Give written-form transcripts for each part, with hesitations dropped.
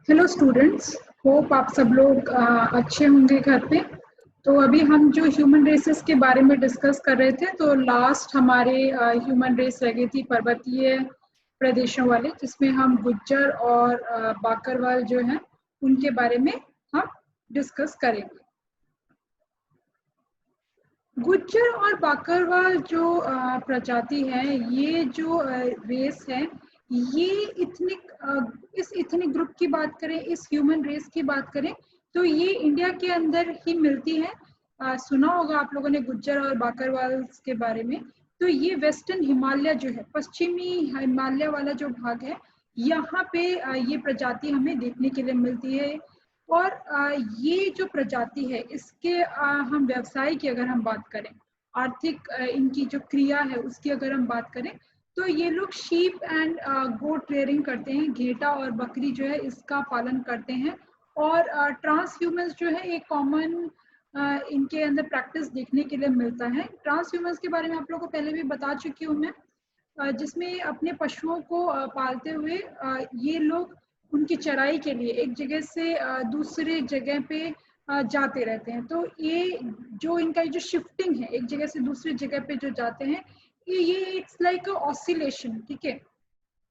Hello students. Hope आप सब लोग अच्छे होंगे घर पे। तो अभी हम जो ह्यूमन रेसेस के बारे में डिस्कस कर रहे थे, तो लास्ट हमारे ह्यूमन रेस रह गई थी पर्वतीय प्रदेशों वाले, जिसमें हम गुज्जर और बाकरवाल जो हैं उनके बारे में हम डिस्कस करेंगे। गुज्जर और बाकरवाल जो प्रजाति है, ये जो रेस है, ये इस इथनिक ग्रुप की बात करें, इस ह्यूमन रेस की बात करें, तो ये इंडिया के अंदर ही मिलती है। सुना होगा आप लोगों ने गुज्जर और बाकरवाल के बारे में। तो ये वेस्टर्न हिमालय जो है, पश्चिमी हिमालय वाला जो भाग है, यहाँ पे ये प्रजाति हमें देखने के लिए मिलती है। और ये जो प्रजाति है, इसके हम व्यवसाय की अगर हम बात करें, आर्थिक इनकी जो क्रिया है उसकी अगर हम बात करें, तो ये लोग शीप एंड गोट रेयरिंग करते हैं। घेटा और बकरी जो है इसका पालन करते हैं। और ट्रांस ह्यूमंस जो है एक कॉमन इनके अंदर प्रैक्टिस देखने के लिए मिलता है। ट्रांस ह्यूमंस के बारे में आप लोगों को पहले भी बता चुकी हूँ मैं, जिसमें अपने पशुओं को पालते हुए ये लोग उनकी चराई के लिए एक जगह से दूसरे जगह पे जाते रहते हैं। तो ये जो इनका जो शिफ्टिंग है, एक जगह से दूसरी जगह पे जो जाते हैं, ये इट्स लाइक ऑसिलेशन। ठीक है,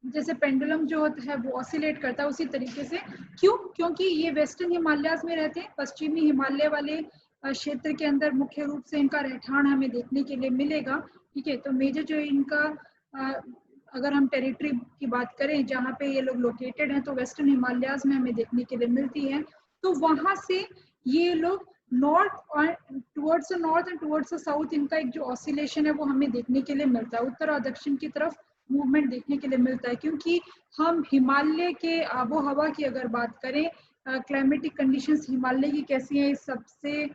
जैसे पेंडुलम जो होता है वो ऑसिलेट करता है, उसी तरीके से। क्यों? क्योंकि ये वेस्टर्न हिमालयाज में रहते हैं। पश्चिमी हिमालय वाले क्षेत्र के अंदर मुख्य रूप से इनका रहठान हमें देखने के लिए मिलेगा। ठीक है, तो मेजर जो इनका अगर हम टेरिटरी की बात करें जहाँ पे ये लोग लोकेटेड हैं, तो वेस्टर्न हिमालयाज में हमें देखने के लिए मिलती है। तो वहां से ये लोग towards north and towards south, इनका एक जो ऑसिलेशन है वो हमें देखने के लिए मिलता है। उत्तर और दक्षिण की तरफ मूवमेंट देखने के लिए मिलता है, क्योंकि हम हिमालय के आबो हवा की अगर बात करें, क्लाइमेटिक कंडीशंस हिमालय की कैसी हैं, इस सबसे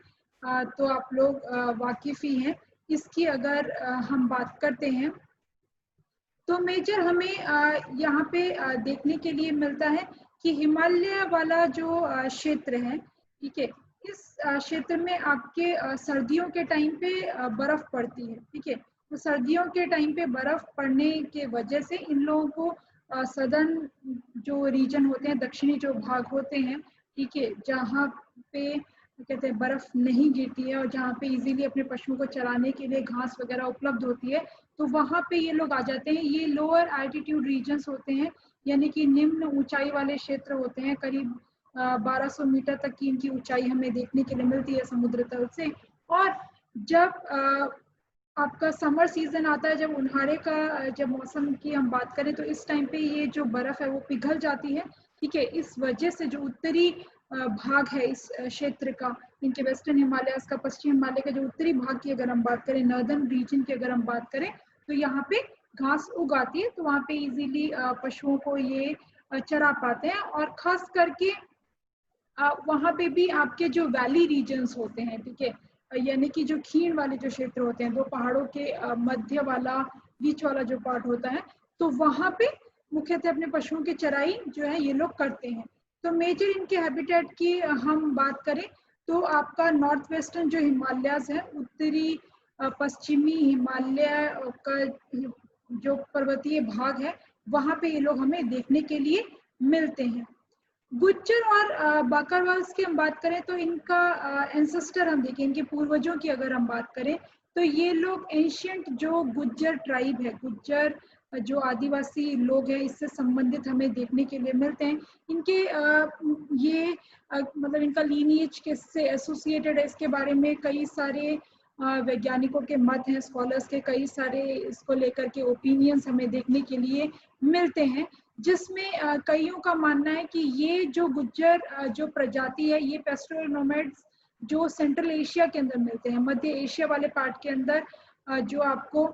तो आप लोग वाकिफ ही हैं। इसकी अगर हम बात करते हैं, तो मेजर हमें यहाँ पे देखने के लिए मिलता है कि हिमालय वाला जो क्षेत्र है, ठीक है, इस क्षेत्र में आपके सर्दियों के टाइम पे बर्फ पड़ती है। ठीक है, तो सर्दियों के टाइम पे बर्फ पड़ने के वजह से इन लोगों को सदर्न जो रीजन होते हैं, दक्षिणी जो भाग होते हैं, ठीक है, जहाँ पे कहते हैं बर्फ नहीं गिरती है और जहाँ पे इजीली अपने पशुओं को चराने के लिए घास वगैरह उपलब्ध होती है, तो वहाँ पे ये लोग आ जाते हैं। ये लोअर एल्टीट्यूड रीजन्स होते हैं, यानी कि निम्न ऊंचाई वाले क्षेत्र होते हैं। करीब 1200 मीटर तक की इनकी ऊंचाई हमें देखने के लिए मिलती है समुद्र तल से। और जब आपका समर सीजन आता है, जब उन्हारे का जब मौसम की हम बात करें, तो इस टाइम पे ये जो बर्फ है वो पिघल जाती है। ठीक है, इस वजह से जो उत्तरी भाग है इस क्षेत्र का, इनके वेस्टर्न हिमालय का, पश्चिम हिमालय का जो उत्तरी भाग की अगर हम बात करें, नॉर्दर्न रीजन की अगर हम बात करें, तो यहाँ पे घास उग आती है, तो वहाँ पे इजीली पशुओं को ये चरा पाते हैं। और खास करके वहाँ पे भी आपके जो वैली रीजन्स होते हैं, ठीक है, यानी कि जो खीण वाले जो क्षेत्र होते हैं, दो पहाड़ों के मध्य वाला, बीच वाला जो पार्ट होता है, तो वहाँ पे मुख्यतः अपने पशुओं की चराई जो है ये लोग करते हैं। तो मेजर इनके हैबिटेट की हम बात करें, तो आपका नॉर्थ वेस्टर्न जो हिमालयाज है, उत्तरी पश्चिमी हिमालय का जो पर्वतीय भाग है, वहाँ पे ये लोग हमें देखने के लिए मिलते हैं। गुज्जर और बाकरवाल्स की हम बात करें, तो इनका एंसेस्टर हम देखें, इनके पूर्वजों की अगर हम बात करें, तो ये लोग एंशियंट जो गुज्जर ट्राइब है, गुज्जर जो आदिवासी लोग हैं, इससे संबंधित हमें देखने के लिए मिलते हैं। इनके ये मतलब इनका लीनिएज किससे एसोसिएटेड है, इसके बारे में कई सारे वैज्ञानिकों के मत हैं, स्कॉलर्स के कई सारे इसको लेकर के ओपिनियंस हमें देखने के लिए मिलते हैं, जिसमें कईयों का मानना है कि ये जो गुज्जर जो प्रजाति है, ये पेस्टोरल नोमैड्स जो सेंट्रल एशिया के अंदर मिलते हैं, मध्य एशिया वाले पार्ट के अंदर जो आपको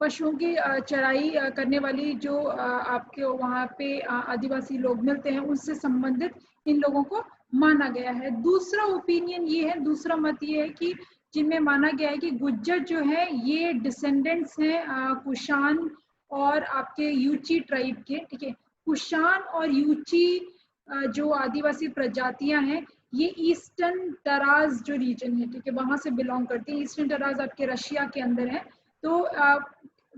पशुओं की चराई करने वाली जो आपके वहाँ पे आदिवासी लोग मिलते हैं, उनसे संबंधित इन लोगों को माना गया है। दूसरा ओपिनियन ये है, दूसरा मत ये है कि जिनमें माना गया है कि गुज्जर जो है ये डिसेंडेंट्स हैं कुशान और आपके यूची ट्राइब के। ठीक है, कुशान और यूची जो आदिवासी प्रजातियां हैं, ये ईस्टर्न तराज जो रीजन है, ठीक है, वहां से बिलोंग करती है। ईस्टर्न तराज आपके रशिया के अंदर है। तो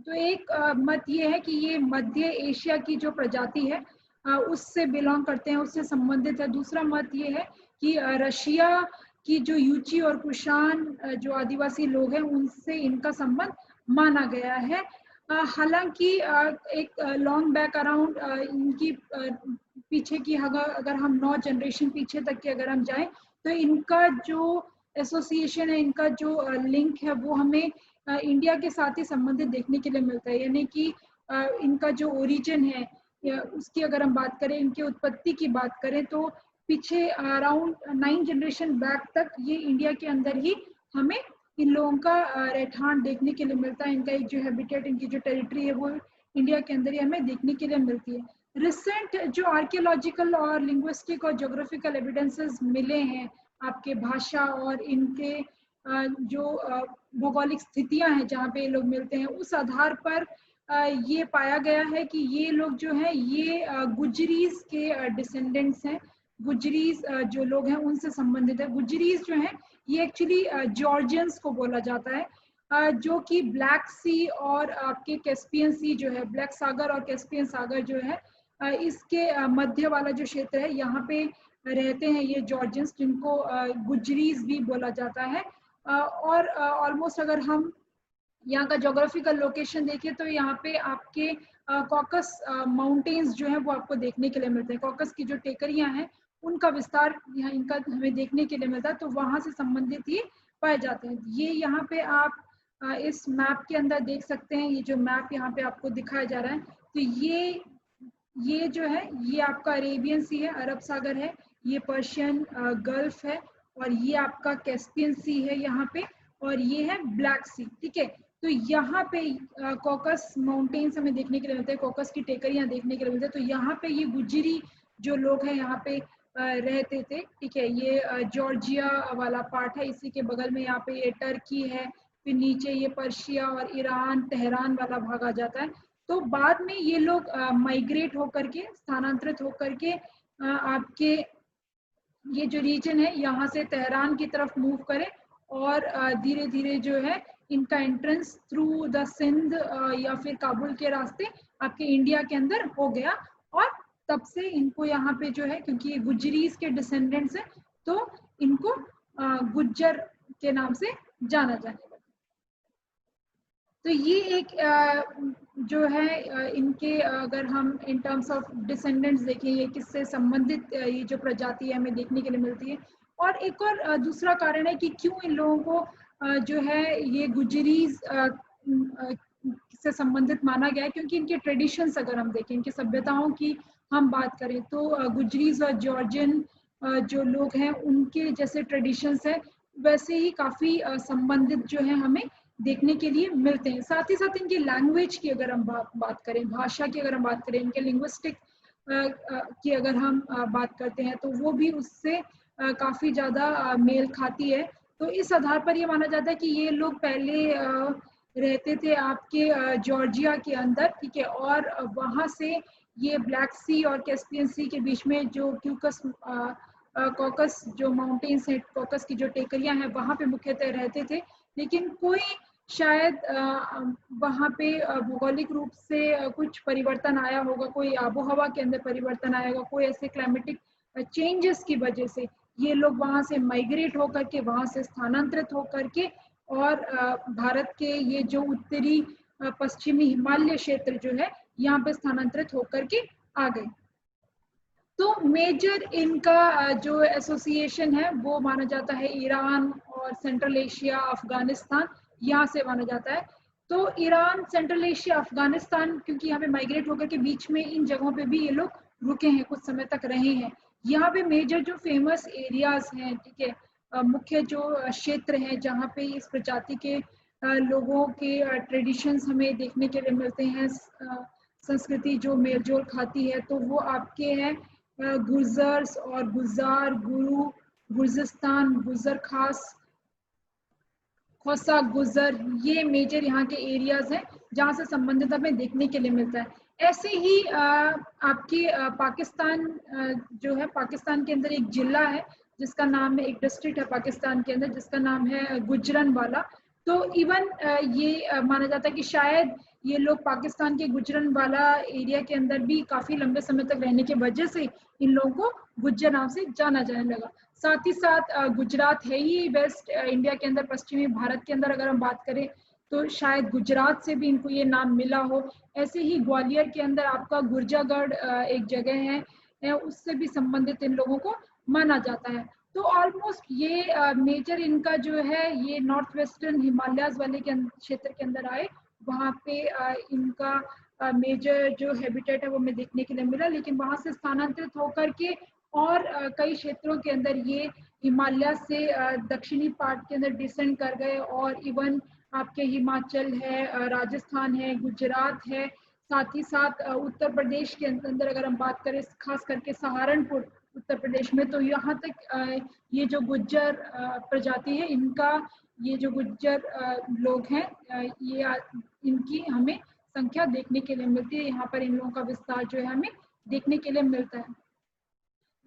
एक मत ये है कि ये मध्य एशिया की जो प्रजाति है, उससे बिलोंग करते हैं, उससे संबंधित है। दूसरा मत ये है कि रशिया की जो यूची और कुशान जो आदिवासी लोग हैं उनसे इनका संबंध माना गया है। हालांकि एक लॉन्ग बैक अराउंड इनकी पीछे की अगर हम 9 जनरेशन पीछे तक के अगर हम जाएं तो इनका जो एसोसिएशन है, इनका जो लिंक है वो हमें इंडिया के साथ ही संबंधित देखने के लिए मिलता है। यानी कि इनका जो ओरिजिन है उसकी अगर हम बात करें, इनकी उत्पत्ति की बात करें तो पीछे अराउंड 9 जनरेशन बैक तक ये इंडिया के अंदर ही हमें इन लोगों का रहठान देखने के लिए मिलता है। इनका एक जो हैबिटेट, इनकी जो टेरिटरी है वो इंडिया के अंदर ही हमें देखने के लिए मिलती है। रिसेंट जो आर्कियोलॉजिकल और लिंग्विस्टिक और ज्योग्राफिकल एविडेंसेस मिले हैं आपके भाषा और इनके जो भौगोलिक स्थितियां हैं जहाँ पे ये लोग मिलते हैं, उस आधार पर ये पाया गया है कि ये लोग जो है ये गुजरीज के डिसेंडेंट्स हैं। गुजरीज जो लोग हैं उनसे संबंधित है। गुजरीज जो है ये एक्चुअली जॉर्जियंस को बोला जाता है, जो कि ब्लैक सी और आपके कैस्पियन सी जो है, ब्लैक सागर और कैस्पियन सागर जो है इसके मध्य वाला जो क्षेत्र है यहाँ पे रहते हैं ये जॉर्जियंस, जिनको गुजरीज भी बोला जाता है। और ऑलमोस्ट अगर हम यहाँ का ज्योग्राफिकल लोकेशन देखिए तो यहाँ पे आपके कॉकस माउंटेन्स जो है वो आपको देखने के लिए मिलते हैं। कॉकस की जो टेकरियां हैं उनका विस्तार यहाँ इनका हमें देखने के लिए मिलता है, तो वहां से संबंधित ये पाए जाते हैं। ये यहाँ पे आप इस मैप के अंदर देख सकते हैं। ये जो मैप यहाँ पे आपको दिखाया जा रहा है, तो ये जो है ये आपका अरेबियन सी है, अरब सागर है, ये पर्शियन गल्फ है, और ये आपका कैस्पियन सी है यहाँ पे, और ये है ब्लैक सी। ठीक है, तो यहाँ पे कॉकस माउंटेन्स हमें देखने के लिए मिलते हैं, कॉकस की टेकरियां देखने के लिए मिलते हैं। तो यहाँ पे ये गुजरी जो लोग हैं यहाँ पे रहते थे। ठीक है, ये जॉर्जिया वाला पार्ट है, इसी के बगल में यहाँ पे ये टर्की है, फिर नीचे ये पर्शिया और ईरान, तेहरान वाला भाग आ जाता है। तो बाद में ये लोग माइग्रेट होकर के, स्थानांतरित होकर के आपके ये जो रीजन है यहाँ से तेहरान की तरफ मूव करें, और धीरे धीरे जो है इनका एंट्रेंस थ्रू द सिंध या फिर काबुल के रास्ते आपके इंडिया के अंदर हो गया। और तब से इनको यहाँ पे जो है, क्योंकि ये गुजरीज के डिसेंडेंट्स हैं, तो इनको गुज्जर के नाम से जाना जाने लगा। तो ये एक जो है इनके अगर हम इन टर्म्स ऑफ डिसेंडेंट्स देखें, ये किससे संबंधित ये जो प्रजाति है हमें देखने के लिए मिलती है। और एक और दूसरा कारण है कि क्यों इन लोगों को जो है ये गुजरीज से संबंधित माना गया है, क्योंकि इनके ट्रेडिशंस अगर हम देखें, इनकी सभ्यताओं की हम बात करें तो गुजरीज और जॉर्जियन जो लोग हैं उनके जैसे ट्रेडिशंस है वैसे ही काफी संबंधित जो है हमें देखने के लिए मिलते हैं। साथ ही साथ इनकी लैंग्वेज की अगर हम बात करें, भाषा की अगर हम बात करें, इनके लिंग्विस्टिक की अगर हम बात करते हैं तो वो भी उससे काफी ज्यादा मेल खाती है। तो इस आधार पर ये माना जाता है कि ये लोग पहले रहते थे आपके जॉर्जिया के अंदर। ठीक है, और वहां से ये ब्लैक सी और कैस्पियन सी के बीच में जो क्यूकस कॉकस जो माउंटेन्स हैं, कॉकस की जो टेकरियां हैं, वहां पे मुख्यतः रहते थे। लेकिन कोई शायद वहाँ पे भौगोलिक रूप से कुछ परिवर्तन आया होगा, कोई आबोहवा के अंदर परिवर्तन आया होगा, कोई ऐसे क्लाइमेटिक चेंजेस की वजह से ये लोग वहाँ से माइग्रेट होकर के, वहाँ से स्थानांतरित होकर के, और भारत के ये जो उत्तरी पश्चिमी हिमालय क्षेत्र जो है यहाँ पे स्थानांतरित होकर के आ गए। तो मेजर इनका जो एसोसिएशन है वो माना जाता है ईरान और सेंट्रल एशिया, अफगानिस्तान, यहाँ से माना जाता है। तो ईरान, सेंट्रल एशिया, अफगानिस्तान, क्योंकि यहाँ पे माइग्रेट होकर के बीच में इन जगहों पे भी ये लोग रुके हैं, कुछ समय तक रहे हैं। यहाँ पे मेजर जो फेमस एरियाज हैं, ठीक है, मुख्य जो क्षेत्र हैं जहाँ पे इस प्रजाति के लोगों के ट्रेडिशंस हमें देखने के लिए मिलते हैं, संस्कृति जो मेलजोल खाती है, तो वो आपके हैं गुर्जर्स और गुजार, गुरु, गुर्जिस्तान, गुजर खास, खोसा, गुजर, ये मेजर यहाँ के एरियाज हैं जहाँ से संबंधित हमें देखने के लिए मिलता है। ऐसे ही आपके पाकिस्तान जो है, पाकिस्तान के अंदर एक जिला है जिसका नाम है, एक डिस्ट्रिक्ट है पाकिस्तान के अंदर जिसका नाम है गुजरन वाला। तो इवन ये माना जाता है कि शायद ये लोग पाकिस्तान के गुजरनवाला एरिया के अंदर भी काफी लंबे समय तक रहने की वजह से इन लोगों को गुज्जर नाम से जाना जाने लगा। साथ ही साथ गुजरात है ही वेस्ट इंडिया के अंदर, पश्चिमी भारत के अंदर अगर हम बात करें तो शायद गुजरात से भी इनको ये नाम मिला हो। ऐसे ही ग्वालियर के अंदर आपका गुर्जागढ़ एक जगह है, उससे भी संबंधित इन लोगों को माना जाता है। तो ऑलमोस्ट ये मेजर इनका जो है ये नॉर्थ वेस्टर्न हिमालयाज वाले के क्षेत्र के अंदर आए, वहाँ पे इनका मेजर जो हैबिटेट है वो हमें देखने के लिए मिला। लेकिन वहाँ से स्थानांतरित होकर के और कई क्षेत्रों के अंदर ये हिमालय से दक्षिणी पार्ट के अंदर डिसेंड कर गए, और इवन आपके हिमाचल है, राजस्थान है, गुजरात है, साथ ही साथ उत्तर प्रदेश के अंदर अगर हम बात करें खास करके सहारनपुर उत्तर प्रदेश में, तो यहाँ तक ये जो गुज्जर प्रजाति है इनका, ये जो गुज्जर लोग हैं ये इनकी हमें संख्या देखने के लिए मिलती है। यहाँ पर इन लोगों का विस्तार जो है हमें देखने के लिए मिलता है।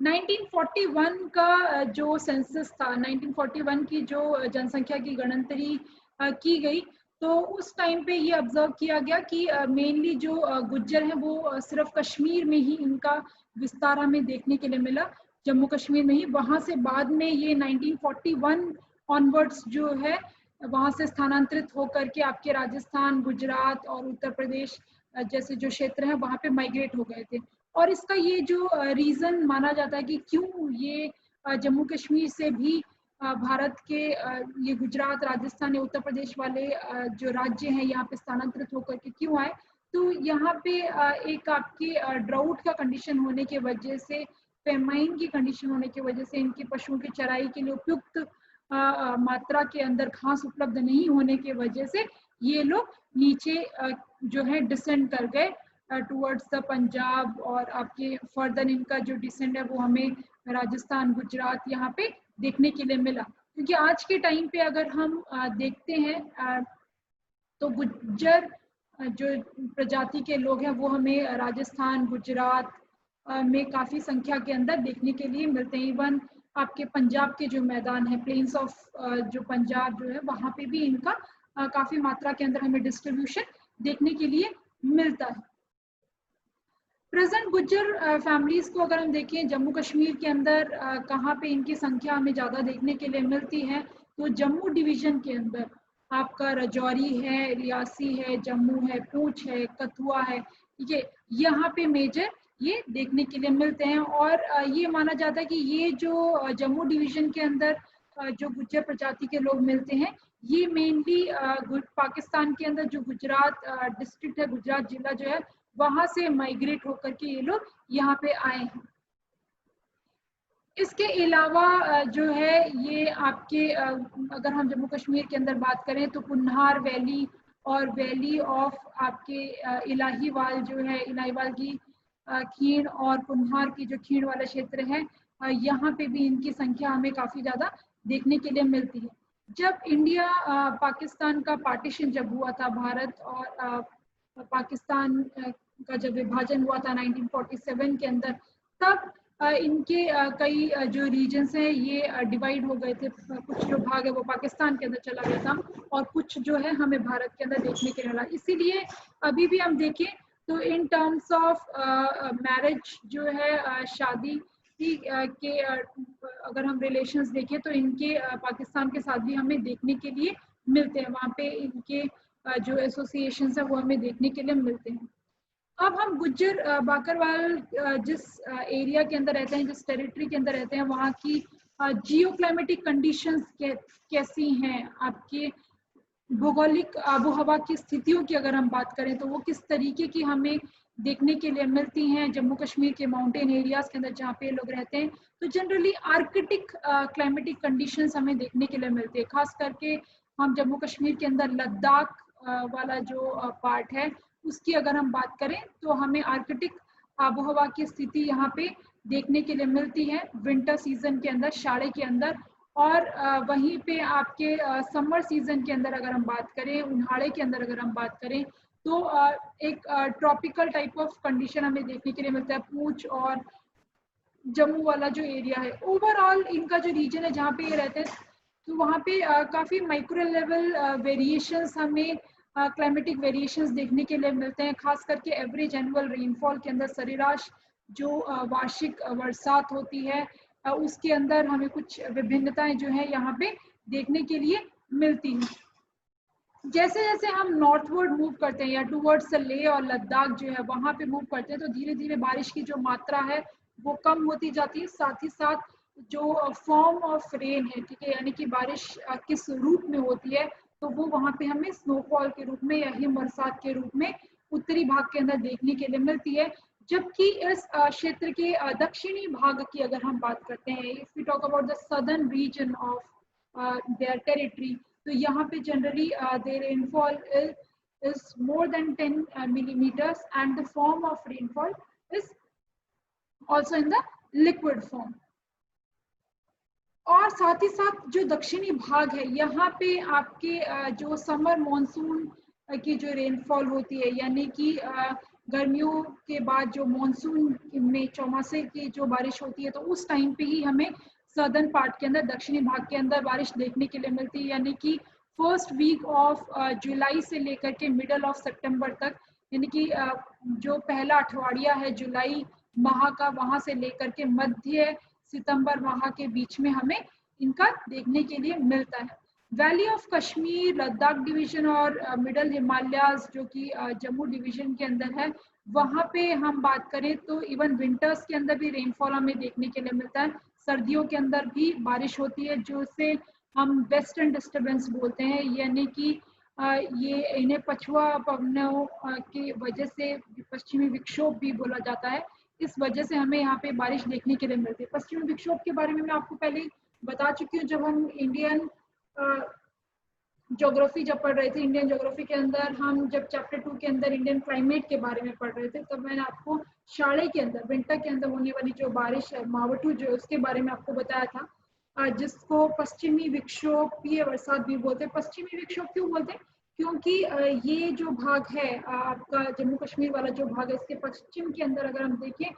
1941 का जो सेंसस था, 1941 की जो जनसंख्या की गणतरी की गई, तो उस टाइम पे ये ऑब्जर्व किया गया कि मेनली जो गुज्जर हैं वो सिर्फ कश्मीर में ही इनका विस्तार हमें देखने के लिए मिला, जम्मू कश्मीर में ही। वहाँ से बाद में ये 1941 ऑनवर्ड्स जो है वहाँ से स्थानांतरित होकर के आपके राजस्थान, गुजरात और उत्तर प्रदेश जैसे जो क्षेत्र हैं वहाँ पे माइग्रेट हो गए थे। और इसका ये जो रीजन माना जाता है कि क्यों ये जम्मू कश्मीर से भी भारत के ये गुजरात, राजस्थान या उत्तर प्रदेश वाले जो राज्य हैं यहाँ पे स्थानांतरित होकर के क्यों आए, तो यहाँ पे एक आपकी ड्राउट का कंडीशन होने की वजह से, फेमाइन की कंडीशन होने की वजह से, इनकी पशुओं की चराई के लिए उपयुक्त मात्रा के अंदर घास उपलब्ध नहीं होने की वजह से ये लोग नीचे जो है डिसेंड कर गए टुवर्ड्स द पंजाब, और आपके फर्दर इनका जो डिसेंड है वो हमें राजस्थान, गुजरात यहाँ पे देखने के लिए मिला। क्योंकि आज के टाइम पे अगर हम देखते हैं तो गुज्जर जो प्रजाति के लोग हैं वो हमें राजस्थान, गुजरात में काफी संख्या के अंदर देखने के लिए मिलते हैं। इवन आपके पंजाब के जो मैदान है, प्लेन्स ऑफ जो पंजाब जो है वहाँ पे भी इनका काफी मात्रा के अंदर हमें डिस्ट्रीब्यूशन देखने के लिए मिलता है। प्रेजेंट गुज्जर फैमिलीज को अगर हम देखें जम्मू कश्मीर के अंदर कहाँ पे इनकी संख्या हमें ज़्यादा देखने के लिए मिलती है, तो जम्मू डिवीजन के अंदर आपका राजौरी है, रियासी है, जम्मू है, पूंछ है, कथुआ है, ठीक है, यहाँ पे मेजर ये देखने के लिए मिलते हैं। और ये माना जाता है कि ये जो जम्मू डिवीजन के अंदर जो गुज्जर प्रजाति के लोग मिलते हैं, ये मेनली पाकिस्तान के अंदर जो गुजरात डिस्ट्रिक्ट है, गुजरात जिला जो है, वहां से माइग्रेट होकर के ये लोग यहाँ पे आए हैं। इसके अलावा जो है ये आपके अगर हम जम्मू कश्मीर के अंदर बात करें तो कुन्हार वैली और वैली ऑफ आपके इलाहीवाल जो है, इलाहीवाल की खीण और कुन्हार की जो खीण वाला क्षेत्र है, यहाँ पे भी इनकी संख्या हमें काफी ज्यादा देखने के लिए मिलती है। जब इंडिया पाकिस्तान का पार्टीशन जब हुआ था, भारत और पाकिस्तान का जब विभाजन हुआ था 1947 के अंदर, तब इनके कई जो रीजन्स हैं ये डिवाइड हो गए थे। कुछ जो भाग है वो पाकिस्तान के अंदर चला गया था और कुछ जो है हमें भारत के अंदर देखने के लिए मिला। इसीलिए अभी भी हम देखें तो इन टर्म्स ऑफ मैरिज जो है, शादी के अगर हम रिलेशंस देखें तो इनके पाकिस्तान के साथ भी हमें देखने के लिए मिलते हैं। वहाँ पे इनके जो एसोसिएशंस है वो हमें देखने के लिए मिलते हैं। अब हम गुज्जर बाकरवाल जिस एरिया के अंदर रहते हैं, जिस टेरिटरी के अंदर रहते हैं, वहाँ की जियो क्लाइमेटिक कंडीशंस कैसी हैं, आपके भौगोलिक आबो हवा की स्थितियों की अगर हम बात करें तो वो किस तरीके की हमें देखने के लिए मिलती हैं जम्मू कश्मीर के माउंटेन एरियाज के अंदर जहाँ पे लोग रहते हैं, तो जनरली आर्कटिक क्लाइमेटिक कंडीशंस हमें देखने के लिए मिलती है। खास करके हम जम्मू कश्मीर के अंदर लद्दाख वाला जो पार्ट है उसकी अगर हम बात करें तो हमें आर्कटिक आबो हवा की स्थिति यहाँ पे देखने के लिए मिलती है विंटर सीजन के अंदर, शाड़े के अंदर। और वहीं पे आपके समर सीजन के अंदर अगर हम बात करें, उन्हाड़े के अंदर अगर हम बात करें, तो एक ट्रॉपिकल टाइप ऑफ कंडीशन हमें देखने के लिए मिलता है पूंछ और जम्मू वाला जो एरिया है। ओवरऑल इनका जो रीजन है जहाँ पे ये रहते हैं, तो वहाँ पे काफ़ी माइक्रो लेवल वेरिएशंस हमें क्लाइमेटिक वेरिएशंस देखने के लिए मिलते हैं, खास करके एवरेज एनुअल रेनफॉल के अंदर सरेराश जो वार्षिक बरसात होती है उसके अंदर हमें कुछ विभिन्नताएं जो है यहाँ पे देखने के लिए मिलती हैं। जैसे जैसे हम नॉर्थवर्ड मूव करते हैं या टूवर्ड्स लेह और लद्दाख जो है वहाँ पे मूव करते हैं तो धीरे धीरे बारिश की जो मात्रा है वो कम होती जाती है, साथ ही साथ जो फॉर्म ऑफ रेन है, ठीक है, यानी कि बारिश किस रूप में होती है तो वो वहाँ पे हमें स्नोफॉल के रूप में या हिम बरसात के रूप में उत्तरी भाग के अंदर देखने के लिए मिलती है। जबकि इस क्षेत्र के दक्षिणी भाग की अगर हम बात करते हैं, if we talk about the southern region of their territory, तो यहाँ पे generally their rainfall is more than 10 millimeters and the form of rainfall is also in the liquid form। और साथ ही साथ जो दक्षिणी भाग है यहाँ पे आपके जो समर मॉनसून की जो रेनफॉल होती है, यानी कि गर्मियों के बाद जो मॉनसून में चौमासे की जो बारिश होती है तो उस टाइम पे ही हमें सदर्न पार्ट के अंदर, दक्षिणी भाग के अंदर बारिश देखने के लिए मिलती है, यानी कि फर्स्ट वीक ऑफ जुलाई से लेकर के मिडल ऑफ सितंबर तक, यानी कि जो पहला अठवाडिया है जुलाई माह का, वहां से लेकर के मध्य सितंबर माह के बीच में हमें इनका देखने के लिए मिलता है। Valley of Kashmir, Ladakh division और मिडल हिमालयाज जो कि जम्मू डिवीजन के अंदर है, वहां पे हम बात करें तो इवन विंटर्स के अंदर भी रेनफॉल हमें देखने के लिए मिलता है, सर्दियों के अंदर भी बारिश होती है, जो से हम वेस्टर्न डिस्टर्बेंस बोलते हैं, यानी कि ये इन्हें पछुआ पवनों की वजह से पश्चिमी विक्षोभ भी बोला जाता है। इस वजह से हमें यहाँ पे बारिश देखने के लिए मिलती है। पश्चिमी विक्षोभ के बारे में मैं आपको पहले बता चुकी हूँ, जब हम इंडियन ज्योग्राफी जब पढ़ रहे थे, इंडियन ज्योग्राफी के अंदर हम जब चैप्टर 2 के अंदर इंडियन क्लाइमेट के बारे में पढ़ रहे थे, तब मैंने आपको शाले के अंदर, विंटर के अंदर होने वाली जो बारिश है मावठू जो, उसके बारे में आपको बताया था, जिसको पश्चिमी विक्षोभीय बरसात भी बोलते हैं। पश्चिमी विक्षोभ क्यों बोलते हैं? क्योंकि ये जो भाग है आपका जम्मू कश्मीर वाला जो भाग है, इसके पश्चिम के अंदर अगर हम देखें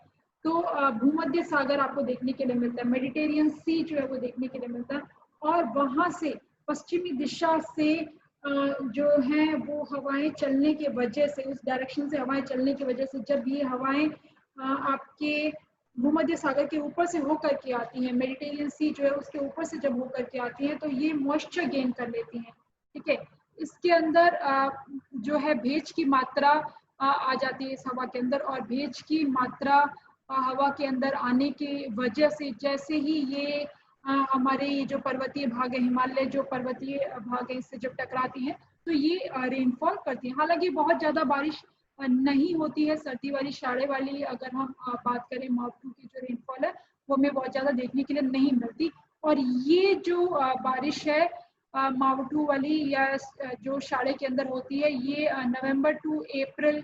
तो भूमध्य सागर आपको देखने के लिए मिलता है, मेडिटेरियन सी जो है वो देखने के लिए मिलता है, और वहां से पश्चिमी दिशा से जो है वो हवाएं चलने के वजह से, उस डायरेक्शन से हवाएं चलने की वजह से, जब ये हवाएं आपके भूमध्य सागर के ऊपर से होकर के आती हैं, मेडिटेरियन सी जो है उसके ऊपर से जब होकर के आती हैं, तो ये मॉइस्चर गेन कर लेती हैं, ठीक है। इसके अंदर जो है भेज की मात्रा आ जाती है इस हवा के अंदर, और भेज की मात्रा हवा के अंदर आने की वजह से जैसे ही ये हमारे जो पर्वतीय भाग है, हिमालय जो पर्वतीय भाग है, इससे जब टकराती है तो ये रेनफॉल करती है। हालांकि बहुत ज्यादा बारिश नहीं होती है, सर्दी वाली, शाड़े वाली अगर हम बात करें मावठू की जो रेनफॉल है वो हमें बहुत ज्यादा देखने के लिए नहीं मिलती। और ये जो बारिश है मावठू वाली या जो शाड़े के अंदर होती है, ये नवंबर टू अप्रैल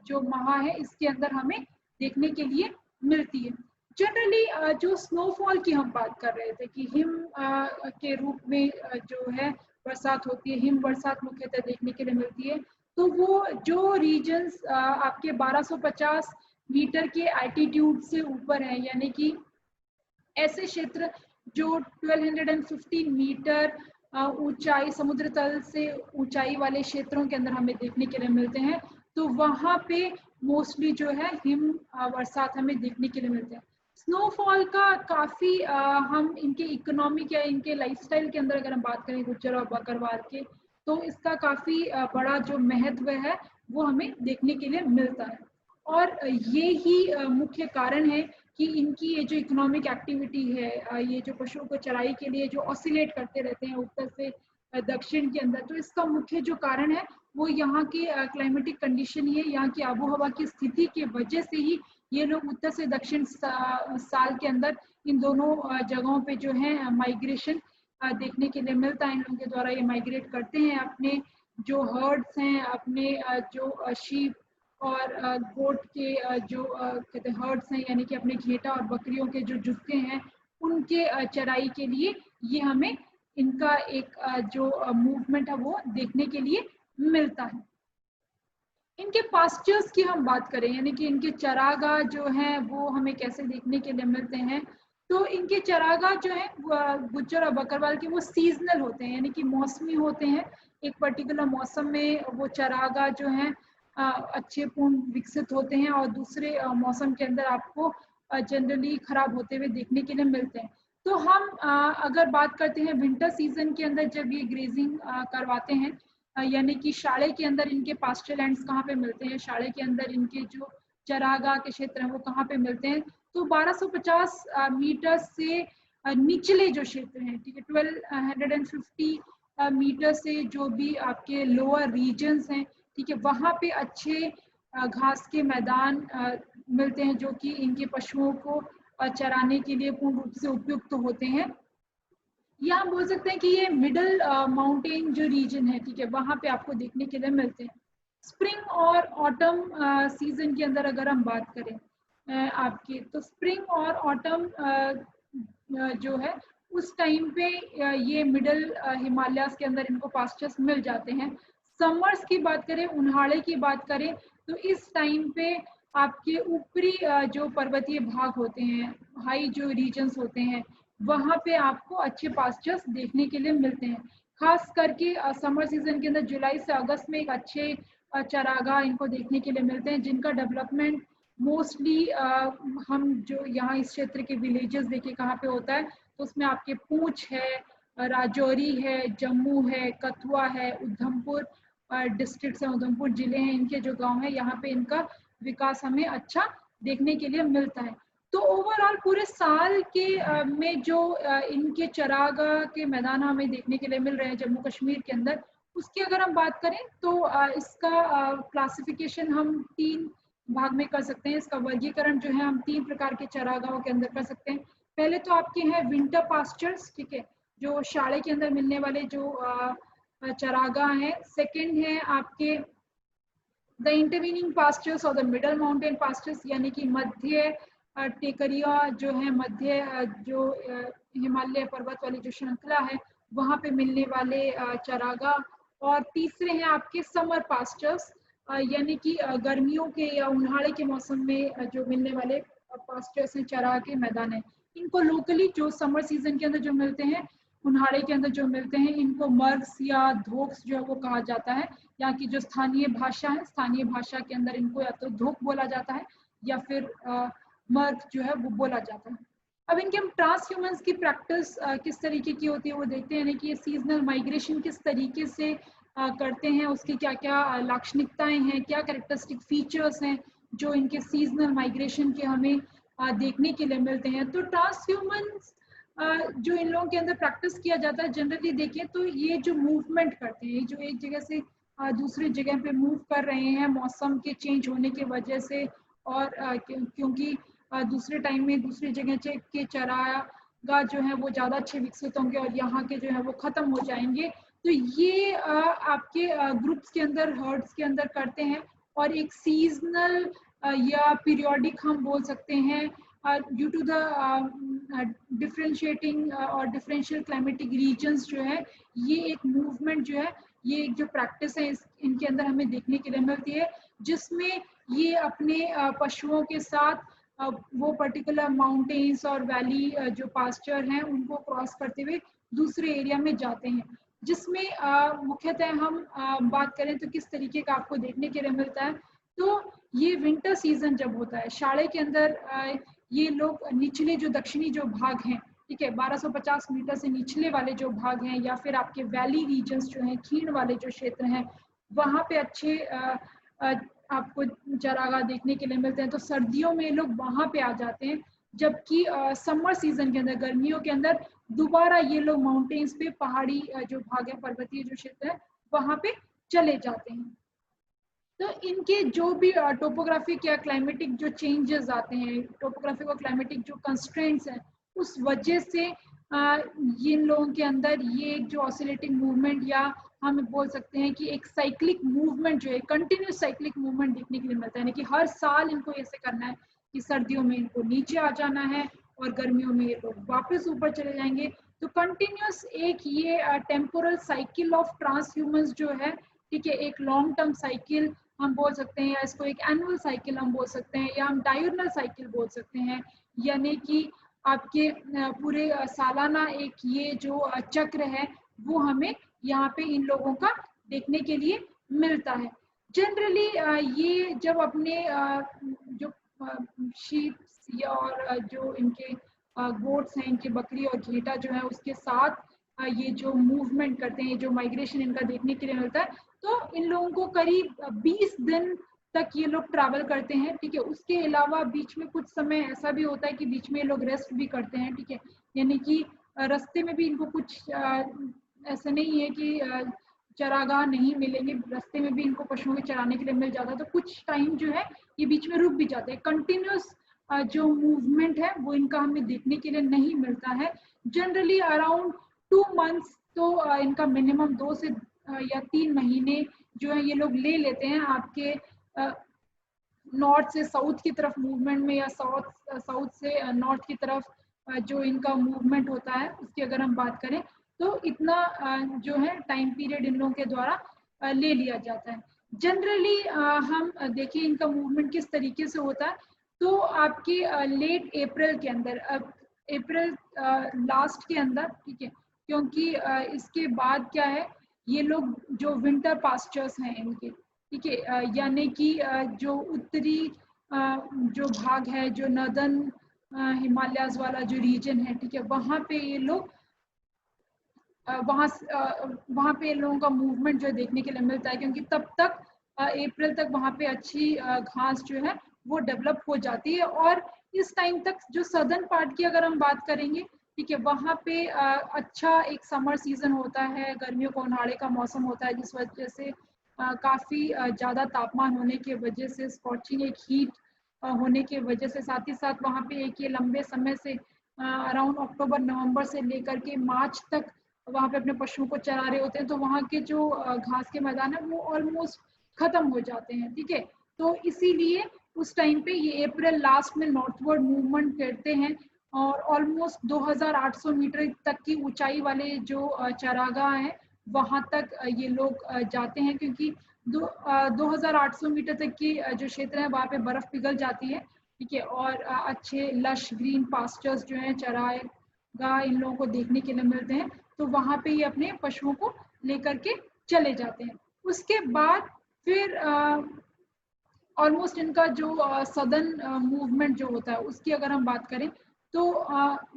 जो माह है इसके अंदर हमें देखने के लिए मिलती है। जनरली जो स्नोफॉल की हम बात कर रहे थे कि हिम के रूप में जो है बरसात होती है, हिम बरसात मुख्यतः देखने के लिए मिलती है, तो वो जो रीजन्स आपके 1250 मीटर के एल्टीट्यूड से ऊपर है, यानी कि ऐसे क्षेत्र जो 1250 मीटर ऊंचाई, समुद्र तल से ऊंचाई वाले क्षेत्रों के अंदर हमें देखने के लिए मिलते हैं, तो वहां पे मोस्टली जो है हिम बरसात हमें देखने के लिए मिलते हैं। स्नोफॉल का काफी हम इनके इकोनॉमिक या इनके लाइफस्टाइल के अंदर अगर हम बात करें गुज्जर और बकरवाल के, तो इसका काफी बड़ा जो महत्व है वो हमें देखने के लिए मिलता है। और ये ही मुख्य कारण है कि इनकी ये जो इकोनॉमिक एक्टिविटी है, ये जो पशुओं को चराई के लिए जो ऑसिलेट करते रहते हैं उत्तर से दक्षिण के अंदर, तो इसका मुख्य जो कारण है वो यहाँ के क्लाइमेटिक कंडीशन ही है, यहाँ की आबो हवा की स्थिति के वजह से ही ये लोग उत्तर से दक्षिण साल के अंदर इन दोनों जगहों पे जो है माइग्रेशन देखने के लिए मिलता है। इन लोगों के द्वारा ये माइग्रेट करते हैं, अपने जो हर्ड्स हैं, अपने जो शीप और गोट के जो कहते हैं हर्ड्स हैं, यानी कि अपने घेटा और बकरियों के जो जुत्ते हैं उनके चराई के लिए ये हमें इनका एक जो मूवमेंट है वो देखने के लिए मिलता है। इनके पास्चर्स की हम बात करें, यानी कि इनके चरागाह जो हैं वो हमें कैसे देखने के लिए मिलते हैं, तो इनके चरागाह जो है गुज्जर और बकरवाल के वो सीजनल होते हैं, यानी कि मौसमी होते हैं। एक पर्टिकुलर मौसम में वो चरागाह जो है अच्छे पूर्ण विकसित होते हैं और दूसरे मौसम के अंदर आपको जनरली खराब होते हुए देखने के लिए मिलते हैं। तो हम अगर बात करते हैं विंटर सीजन के अंदर जब ये ग्रेजिंग करवाते हैं, यानी कि शाले के अंदर इनके पास्चर लैंड्स कहाँ पे मिलते हैं, शाले के अंदर इनके जो चरागाह के क्षेत्र हैं वो कहाँ पे मिलते हैं, तो 1250 मीटर से निचले जो क्षेत्र हैं, ठीक है, 1250 मीटर से जो भी आपके लोअर रीजन्स हैं, ठीक है, वहाँ पे अच्छे घास के मैदान मिलते हैं जो कि इनके पशुओं को चराने के लिए पूर्ण रूप से उपयुक्त होते हैं। या हम बोल सकते हैं कि ये मिडल माउंटेन जो रीजन है, ठीक है, वहाँ पे आपको देखने के लिए मिलते हैं। स्प्रिंग और ऑटम सीजन के अंदर अगर हम बात करें आपकी, तो स्प्रिंग और ऑटम जो है उस टाइम पे ये मिडल हिमालयाज के अंदर इनको पास्चर्स मिल जाते हैं। समर्स की बात करें, उन्हाड़े की बात करें, तो इस टाइम पे आपके ऊपरी जो पर्वतीय भाग होते हैं, हाई जो रीजन्स होते हैं, वहाँ पे आपको अच्छे पास्चर्स देखने के लिए मिलते हैं। खास करके समर सीजन के अंदर जुलाई से अगस्त में एक अच्छे चरागाह इनको देखने के लिए मिलते हैं, जिनका डेवलपमेंट मोस्टली हम जो यहाँ इस क्षेत्र के विलेजेस देखिए कहाँ पे होता है, तो उसमें आपके पूंछ है, राजौरी है, जम्मू है, कथुआ है, उधमपुर डिस्ट्रिक्ट है, उधमपुर जिले हैं, इनके जो गांव है यहाँ पे इनका विकास हमें अच्छा देखने के लिए मिलता है। तो ओवरऑल पूरे साल के में जो इनके चरागाह के मैदान हमें देखने के लिए मिल रहे हैं जम्मू कश्मीर के अंदर, उसकी अगर हम बात करें तो इसका क्लासिफिकेशन हम 3 भाग में कर सकते हैं। इसका वर्गीकरण जो है हम 3 प्रकार के चरागाहों के अंदर कर सकते हैं। पहले तो आपके हैं विंटर पास्चर्स, ठीक है, जो शाले के अंदर मिलने वाले जो चरागाह हैं। सेकेंड है आपके द इंटरवीनिंग पास्चर्स और द मिडल माउंटेन पास्चर्स, यानी कि मध्य टेकरिया जो है, मध्य जो हिमालय पर्वत वाली जो श्रृंखला है वहाँ पे मिलने वाले चरागाह। और तीसरे हैं आपके समर पास्चर्स, यानी कि गर्मियों के या उन्हाड़े के मौसम में जो मिलने वाले पास्चर्स हैं, चरागाह के मैदान है। इनको लोकली जो समर सीजन के अंदर जो मिलते हैं, उन्हाड़े के अंदर जो मिलते हैं, इनको मर्ग्स या धोक्स जो है वो कहा जाता है। यहाँ की जो स्थानीय भाषा है, स्थानीय भाषा के अंदर इनको या तो धोक बोला जाता है या फिर मर्ग जो है वो बोला जाता है। अब इनके हम ट्रांस ह्यूमंस की प्रैक्टिस किस तरीके की होती है वो देखते हैं, कि ये सीजनल माइग्रेशन किस तरीके से करते हैं, उसकी क्या क्या लाक्षणिकताएं हैं, क्या कैरेक्टरिस्टिक फीचर्स हैं जो इनके सीजनल माइग्रेशन के हमें देखने के लिए मिलते हैं। तो ट्रांस ह्यूमंस जो इन लोगों के अंदर प्रैक्टिस किया जाता है, जनरली देखिए तो ये जो मूवमेंट करते हैं, जो एक जगह से दूसरी जगह पे मूव कर रहे हैं मौसम के चेंज होने की वजह से, और क्योंकि दूसरे टाइम में दूसरी जगह के चरागाह जो है वो ज़्यादा अच्छे विकसित होंगे और यहाँ के जो है वो ख़त्म हो जाएंगे, तो ये आपके ग्रुप्स के अंदर, हर्ड्स के अंदर करते हैं। और एक सीजनल या पीरियोडिक हम बोल सकते हैं, ड्यू टू द डिफरेंशिएटिंग और डिफरेंशियल क्लाइमेटिक रीजन्स जो है, ये एक मूवमेंट जो है, ये एक जो प्रैक्टिस है इनके अंदर हमें देखने के लिए मिलती है, जिसमें ये अपने पशुओं के साथ वो पर्टिकुलर माउंटेन्स और वैली जो पास्चर हैं उनको क्रॉस करते हुए दूसरे एरिया में जाते हैं, जिसमें मुख्यतः हम बात करें तो किस तरीके का आपको देखने के लिए मिलता है। तो ये विंटर सीजन जब होता है, शाले के अंदर ये लोग निचले जो दक्षिणी जो भाग हैं, ठीक है, 1250 मीटर से निचले वाले जो भाग हैं या फिर आपके वैली रीजन्स जो हैं, खीण वाले जो क्षेत्र हैं, वहाँ पे अच्छे आपको चरागाह देखने के लिए मिलते हैं। तो सर्दियों में लोग वहाँ पे आ जाते हैं, जबकि समर सीजन के अंदर, गर्मियों के अंदर दोबारा ये लोग माउंटेन्स पे, पहाड़ी जो भाग है, पर्वतीय जो क्षेत्र है, वहाँ पे चले जाते हैं। तो इनके जो भी टोपोग्राफिक या क्लाइमेटिक जो चेंजेस आते हैं, टोपोग्राफिक और क्लाइमेटिक जो कंस्ट्रेंट्स हैं, उस वजह से इन लोगों के अंदर ये जो ऑसिलेटिंग मूवमेंट, या हम बोल सकते हैं कि एक साइक्लिक मूवमेंट जो है, कंटिन्यूस साइक्लिक मूवमेंट देखने के लिए मिलता है, यानी कि हर साल इनको ऐसे करना है कि सर्दियों में इनको नीचे आ जाना है और गर्मियों में ये लोग वापस ऊपर चले जाएंगे। तो कंटिन्यूस एक ये टेम्पोरल साइकिल ऑफ ट्रांसह्यूमंस जो है, ठीक है, एक लॉन्ग टर्म साइकिल हम बोल सकते हैं, या इसको एक एनुअल साइकिल हम बोल सकते हैं, या हम डायurnal साइकिल बोल सकते हैं, यानी कि आपके पूरे सालाना एक ये जो चक्र है वो हमें यहाँ पे इन लोगों का देखने के लिए मिलता है। जनरली ये जब अपने जो शीप या और जो इनके गोट्स हैं, इनके बकरी और घेटा जो है उसके साथ ये जो मूवमेंट करते हैं, जो माइग्रेशन इनका देखने के लिए मिलता है, तो इन लोगों को करीब 20 दिन तक ये लोग ट्रैवल करते हैं, ठीक है। उसके अलावा बीच में कुछ समय ऐसा भी होता है कि बीच में ये लोग रेस्ट भी करते हैं, ठीक है। यानी कि रास्ते में भी इनको कुछ ऐसा नहीं है कि चरागाह नहीं मिलेंगे, रास्ते में भी इनको पशुओं के चराने के लिए मिल जाता है। तो कुछ टाइम जो है ये बीच में रुक भी जाते हैं। कंटिन्यूस जो मूवमेंट है वो इनका हमें देखने के लिए नहीं मिलता है। जनरली अराउंड 2 मंथ्स तो इनका मिनिमम 2 से या 3 महीने जो है ये लोग ले लेते हैं आपके नॉर्थ से साउथ की तरफ मूवमेंट में, या साउथ से नॉर्थ की तरफ जो इनका मूवमेंट होता है उसकी अगर हम बात करें तो इतना जो है टाइम पीरियड इन लोगों के द्वारा ले लिया जाता है। जनरली हम देखिए इनका मूवमेंट किस तरीके से होता है, तो आपके लेट अप्रैल के अंदर, अप्रैल लास्ट के अंदर, ठीक है, क्योंकि इसके बाद क्या है, ये लोग जो विंटर पास्चर्स हैं इनके, ठीक है, यानी कि जो उत्तरी जो भाग है, जो नर्दर्न हिमालयाज वाला जो रीजन है, ठीक है, वहाँ पे ये लोग वहाँ पे लोगों का मूवमेंट जो देखने के लिए मिलता है, क्योंकि तब तक अप्रैल तक वहाँ पे अच्छी घास जो है वो डेवलप हो जाती है। और इस टाइम तक जो सदर्न पार्ट की अगर हम बात करेंगे, ठीक है, वहाँ पे अच्छा एक समर सीजन होता है, गर्मियों का उन्हाड़े का मौसम होता है, जिस वजह से काफ़ी ज़्यादा तापमान होने की वजह से, स्कॉचिंग एक हीट होने की वजह से, साथ ही साथ वहाँ पे एक ये लंबे समय से अराउंड अक्टूबर नवंबर से लेकर के मार्च तक वहाँ पे अपने पशुओं को चरा रहे होते हैं, तो वहाँ के जो घास के मैदान है वो ऑलमोस्ट खत्म हो जाते हैं, ठीक है। तो इसीलिए उस टाइम पे ये अप्रैल लास्ट में नॉर्थवर्ड मूवमेंट करते हैं, और ऑलमोस्ट 2800 मीटर तक की ऊंचाई वाले जो चरागाह है वहाँ तक ये लोग जाते हैं, क्योंकि 2800 मीटर तक की जो क्षेत्र है वहाँ पे बर्फ पिघल जाती है, ठीक है, और अच्छे लश ग्रीन पास्चर्स जो हैं, चरागाह इन लोगों को देखने के लिए मिलते हैं, तो वहाँ पे ये अपने पशुओं को लेकर के चले जाते हैं। उसके बाद फिर ऑलमोस्ट इनका जो सदर्न मूवमेंट जो होता है उसकी अगर हम बात करें, तो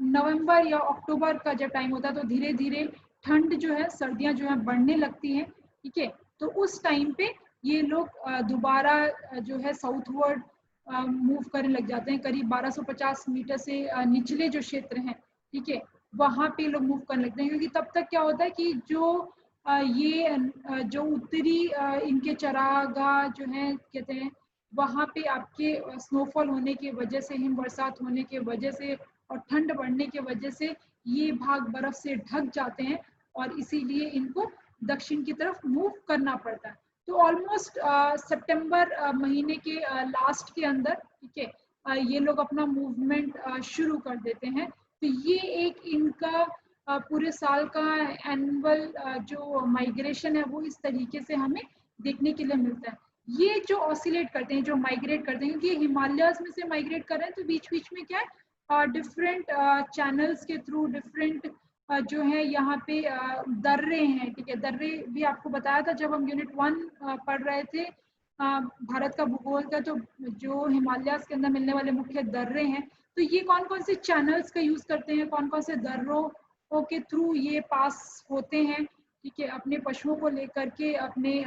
नवंबर या अक्टूबर का जब टाइम होता है तो धीरे धीरे ठंड जो है, सर्दियां जो है बढ़ने लगती हैं, ठीक है। तो उस टाइम पे ये लोग दोबारा जो है साउथवर्ड मूव करने लग जाते हैं, करीब 1250 मीटर से निचले जो क्षेत्र हैं, ठीक है, वहाँ पे लोग मूव करने लगते हैं। क्योंकि तब तक क्या होता है कि जो ये जो उत्तरी इनके चरागाह जो है कहते हैं, वहाँ पे आपके स्नोफॉल होने की वजह से, हिम बरसात होने की वजह से और ठंड बढ़ने की वजह से ये भाग बर्फ से ढक जाते हैं, और इसीलिए इनको दक्षिण की तरफ मूव करना पड़ता है। तो ऑलमोस्ट सितंबर महीने के लास्ट के अंदर, ठीक है, ये लोग अपना मूवमेंट शुरू कर देते हैं। तो ये एक इनका पूरे साल का एनुअल जो माइग्रेशन है वो इस तरीके से हमें देखने के लिए मिलता है। ये जो ऑसिलेट करते हैं, जो माइग्रेट करते हैं, क्योंकि हिमालयाज में से माइग्रेट कर रहे हैं, तो बीच बीच में क्या है, डिफरेंट चैनल्स के थ्रू डिफरेंट जो है यहाँ पे दर्रे हैं, ठीक है। दर्रे भी आपको बताया था जब हम यूनिट 1 पढ़ रहे थे भारत का भूगोल का, तो जो हिमालयाज के अंदर मिलने वाले मुख्य दर्रे हैं, तो ये कौन कौन से चैनल्स का यूज करते हैं, कौन कौन से दर्रों के थ्रू ये पास होते हैं, ठीक है, अपने पशुओं को लेकर के, अपने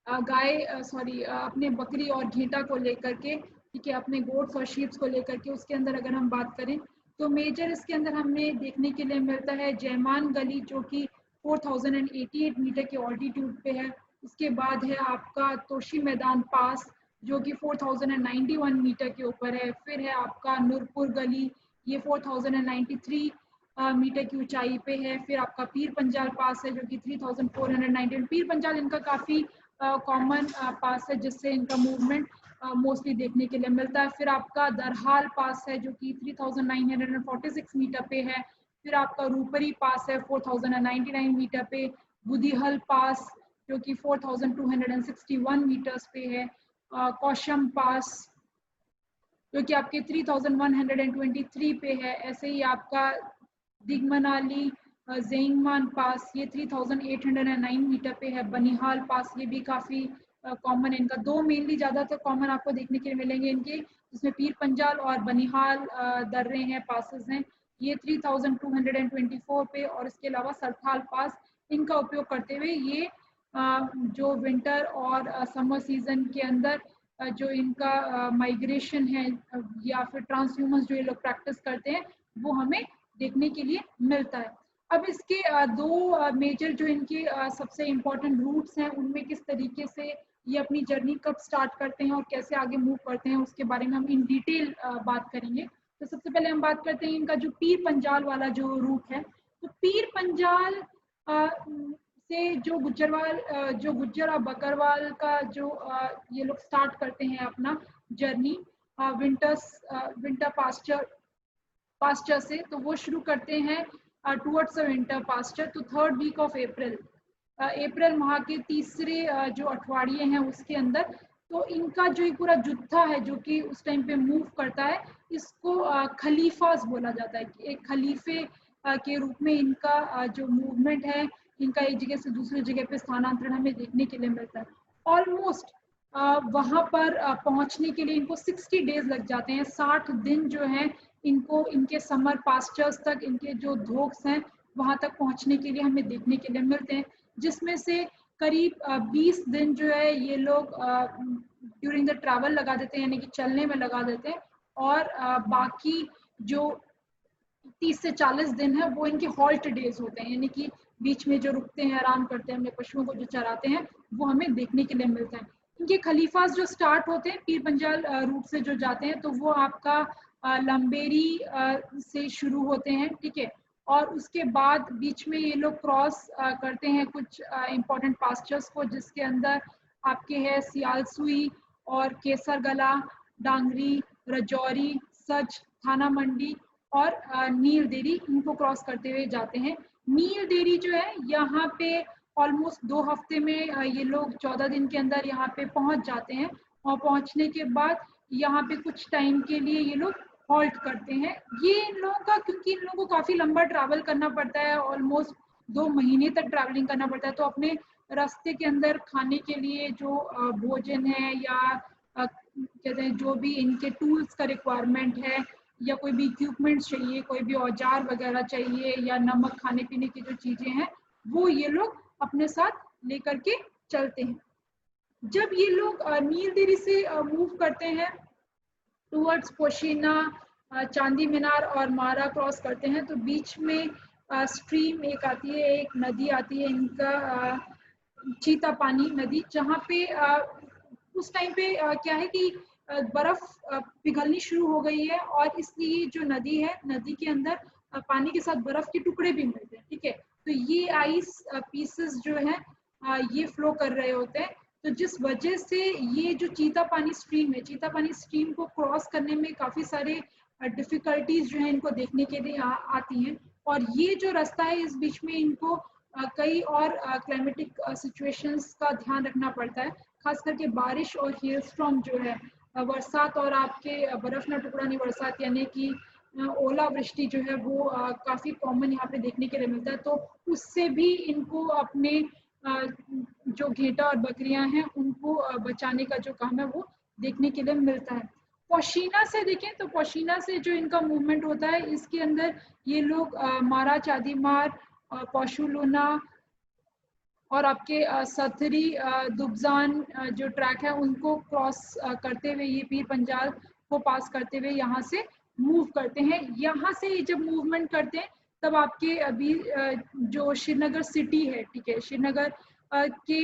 अपने बकरी और घेटा को लेकर के, ठीक है, अपने गोट्स और शीप्स को लेकर के। उसके अंदर अगर हम बात करें तो मेजर इसके अंदर हमें देखने के लिए मिलता है जयमान गली, जो कि 4088 मीटर के ऑल्टीट्यूड पे है। उसके बाद है आपका तोशी मैदान पास, जो कि 4091 मीटर के ऊपर है। फिर है आपका नूरपुर गली, ये 4093 मीटर की ऊंचाई पे है। फिर आपका पीर पंजाल पास है, जो कि 3419। पीर पंजाल इनका काफ़ी कॉमन पास है, जिससे इनका मूवमेंट मोस्टली देखने के लिए मिलता है। फिर आपका दरहाल पास है, जो कि 3946 मीटर पे है। फिर आपका रूपरी पास है 4099 मीटर पे। बुदिहल पास, जो कि 4261 मीटर्स पे है। कौशम पास, जो कि आपके 3123 पे है। ऐसे ही आपका दिगमनाली जेंगमान पास ये 3809 मीटर पे है। बनिहाल पास ये भी काफ़ी कॉमन है। इनका दो मेनली ज़्यादातर कॉमन आपको देखने के लिए मिलेंगे इनके, जिसमें पीर पंजाल और बनिहाल दर्रे हैं, पासेस हैं, ये 3224 पे। और इसके अलावा सरथाल पास, इनका उपयोग करते हुए ये जो विंटर और समर सीजन के अंदर जो इनका माइग्रेशन है या फिर ट्रांसह्यूमर्स जो ये लोग प्रैक्टिस करते हैं, वो हमें देखने के लिए मिलता है। अब इसके दो मेजर जो इनके सबसे इम्पोर्टेंट रूट्स हैं, उनमें किस तरीके से ये अपनी जर्नी कब स्टार्ट करते हैं और कैसे आगे मूव करते हैं, उसके बारे में हम इन डिटेल बात करेंगे। तो सबसे पहले हम बात करते हैं इनका जो पीर पंजाल वाला जो रूट है। तो पीर पंजाल से जो गुज्जर और बकरवाल का जो ये लोग स्टार्ट करते हैं अपना जर्नी विंटर पास्चर से, तो वो शुरू करते हैं टुवर्ड्स विंटर पास्चर। तो 3rd वीक ऑफ अप्रैल माह के तीसरे जो अठवाडिये हैं उसके अंदर, तो इनका जो ये पूरा जुत्था है जो कि उस टाइम पे मूव करता है, इसको खलीफास बोला जाता है। एक खलीफे के रूप में इनका जो मूवमेंट है, इनका एक जगह से दूसरी जगह पे स्थानांतरण हमें देखने के लिए मिलता है। ऑलमोस्ट वहाँ पर पहुँचने के लिए इनको 60 डेज लग जाते हैं। 60 दिन जो है इनको इनके समर पास्चर्स तक, इनके जो धोक्स हैं वहाँ तक पहुँचने के लिए हमें देखने के लिए मिलते हैं, जिसमें से करीब 20 दिन जो है ये लोग ड्यूरिंग द ट्रैवल लगा देते हैं, यानी कि चलने में लगा देते हैं। और बाकी जो 30 से 40 दिन है वो इनके हॉल्ट डेज होते हैं, यानी कि बीच में जो रुकते हैं, आराम करते हैं, अपने पशुओं को जो चराते हैं, वो हमें देखने के लिए मिलता है। इनके खलीफास जो स्टार्ट होते हैं पीर पंजाल रूट से जो जाते हैं, तो वो आपका लंबेरी से शुरू होते हैं, ठीक है। और उसके बाद बीच में ये लोग क्रॉस करते हैं कुछ इम्पोर्टेंट पास्चर्स को, जिसके अंदर आपके है सियालसुई और केसरगला, डांगरी, रजौरी, सच, थाना मंडी और नील देरी, इनको क्रॉस करते हुए जाते हैं। नील देरी जो है यहाँ पे ऑलमोस्ट 2 हफ्ते में ये लोग 14 दिन के अंदर यहाँ पे पहुँच जाते हैं। और पहुँचने के बाद यहाँ पे कुछ टाइम के लिए ये लोग हॉल्ट करते हैं। ये इन लोगों का, क्योंकि इन लोगों को काफ़ी लंबा ट्रैवल करना पड़ता है, ऑलमोस्ट 2 महीने तक ट्रैवलिंग करना पड़ता है, तो अपने रास्ते के अंदर खाने के लिए जो भोजन है या कहते हैं जो भी इनके टूल्स का रिक्वायरमेंट है, या कोई भी इक्विपमेंट्स चाहिए, कोई भी औजार वगैरह चाहिए, या नमक, खाने पीने की जो चीज़ें हैं, वो ये लोग अपने साथ लेकर के चलते हैं। जब ये लोग नील देरी से मूव करते हैं टूवर्ड्स पोशीना, चांदी मीनार और मारा क्रॉस करते हैं, तो बीच में स्ट्रीम एक आती है, एक नदी आती है इनका, चीता पानी नदी, जहाँ पे उस टाइम पे क्या है कि बर्फ पिघलनी शुरू हो गई है, और इसलिए जो नदी है, नदी के अंदर पानी के साथ बर्फ के टुकड़े भी मिलते हैं, ठीक है। तो ये आइस पीसेस जो है ये फ्लो कर रहे होते हैं। तो जिस वजह से ये जो चीता पानी स्ट्रीम को क्रॉस करने में काफ़ी सारे डिफ़िकल्टीज जो है इनको देखने के लिए आती हैं। और ये जो रास्ता है, इस बीच में इनको कई और क्लाइमेटिक सिचुएशंस का ध्यान रखना पड़ता है, खास करके बारिश और हेल स्टॉर्म जो है, बरसात और आपके बर्फ न टुकड़ानी बरसात, यानी कि ओलावृष्टि जो है वो काफ़ी कॉमन यहाँ पे देखने के लिए मिलता है। तो उससे भी इनको अपने जो घेटा और बकरियां हैं उनको बचाने का जो काम है वो देखने के लिए मिलता है। पोशीना से देखें तो पोशीना से जो इनका मूवमेंट होता है, इसके अंदर ये लोग मारा चादीमार, पशुलूना और आपके सथरी, दुबजान जो ट्रैक है उनको क्रॉस करते हुए ये पीर पंजाल को पास करते हुए यहाँ से मूव करते हैं। यहाँ से जब मूवमेंट करते हैं तब आपके अभी जो श्रीनगर सिटी है, ठीक है, श्रीनगर के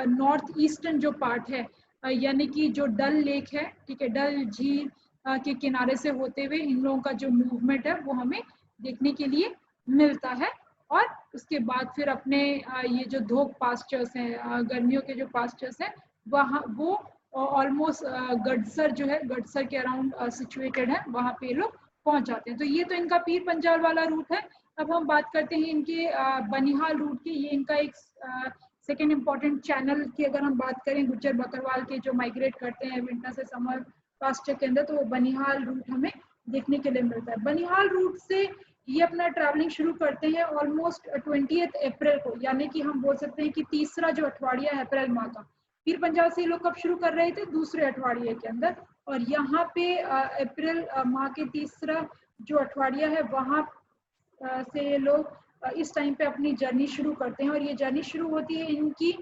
नॉर्थ ईस्टर्न जो पार्ट है, यानी कि जो डल लेक है, ठीक है, डल झील के किनारे से होते हुए इन लोगों का जो मूवमेंट है वो हमें देखने के लिए मिलता है। और उसके बाद फिर अपने ये जो धोक पास्चर्स हैं, गर्मियों के जो पास्चर्स हैं, वहाँ वो ऑलमोस्ट गडसर जो है, गडसर के अराउंड सिचुएटेड है, वहाँ पे लोग पहुँच जाते हैं। तो ये तो इनका पीर पंजाल वाला रूट है। अब हम बात करते हैं इनके बनिहाल रूट की। ये इनका एक सेकेंड इम्पॉर्टेंट चैनल की अगर हम बात करें, गुज्जर बकरवाल के जो माइग्रेट करते हैं विंटर से समर पास्चर के अंदर, तो वो बनिहाल रूट हमें देखने के लिए मिलता है। बनिहाल रूट से ये अपना ट्रैवलिंग शुरू करते हैं ऑलमोस्ट 20 अप्रैल को, यानी कि हम बोल सकते हैं कि तीसरा जो अठवाडिया है अप्रैल माह का। पीर पंजाल से ये लोग कब शुरू कर रहे थे? दूसरे अठवाडिये के अंदर। और यहाँ पे अप्रैल माह के तीसरा जो अठवाडिया है वहाँ से ये लोग इस टाइम पे अपनी जर्नी शुरू करते हैं। और ये जर्नी शुरू होती है इनकी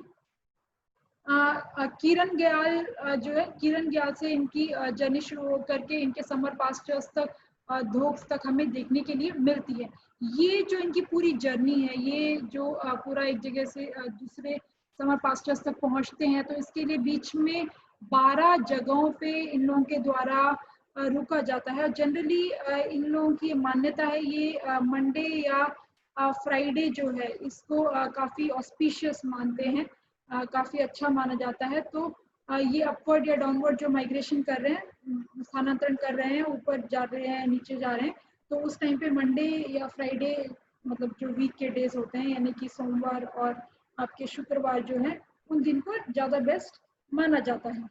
किरण ग्याल जो है, किरण ग्याल से इनकी जर्नी शुरू हो करके इनके समर पास्चर्स तक, धोक्स तक हमें देखने के लिए मिलती है। ये जो इनकी पूरी जर्नी है, ये जो पूरा एक जगह से दूसरे समर पास्चर्स तक पहुंचते हैं, तो इसके लिए बीच में 12 जगहों पे इन लोगों के द्वारा रुका जाता है। जनरली इन लोगों की मान्यता है ये मंडे या फ्राइडे जो है इसको काफ़ी ऑस्पिशियस मानते हैं, काफ़ी अच्छा माना जाता है। तो ये अपवर्ड या डाउनवर्ड जो माइग्रेशन कर रहे हैं, स्थानांतरण कर रहे हैं, ऊपर जा रहे हैं, नीचे जा रहे हैं, तो उस टाइम पे मंडे या फ्राइडे मतलब जो वीक के डेज होते हैं, यानी कि सोमवार और आपके शुक्रवार जो है, उन दिन को ज़्यादा बेस्ट माना जाता है।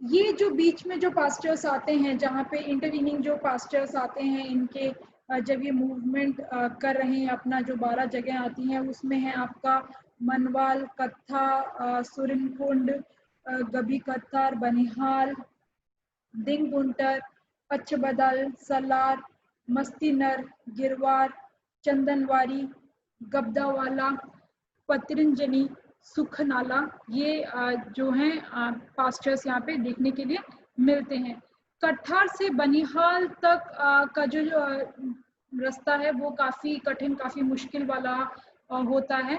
ये जो बीच में जो पास्चर्स आते हैं, जहाँ पे इंटरवीनिंग जो पास्चर्स आते हैं, इनके जब ये मूवमेंट कर रहे हैं, अपना जो 12 जगह आती हैं उसमें है आपका मनवाल, कत्था, सुरिनकुंड, गभी कत्तार, बनिहाल, दिंगुंटर, पच्छबदल, सलार, मस्तीनर, गिरवार, चंदनवारी, गबदावाला, पतरंजनी, सुखनाला, ये जो हैं पास्चर्स यहाँ पे देखने के लिए मिलते हैं। कठार से बनिहाल तक का जो रास्ता है वो काफ़ी कठिन, काफ़ी मुश्किल वाला होता है।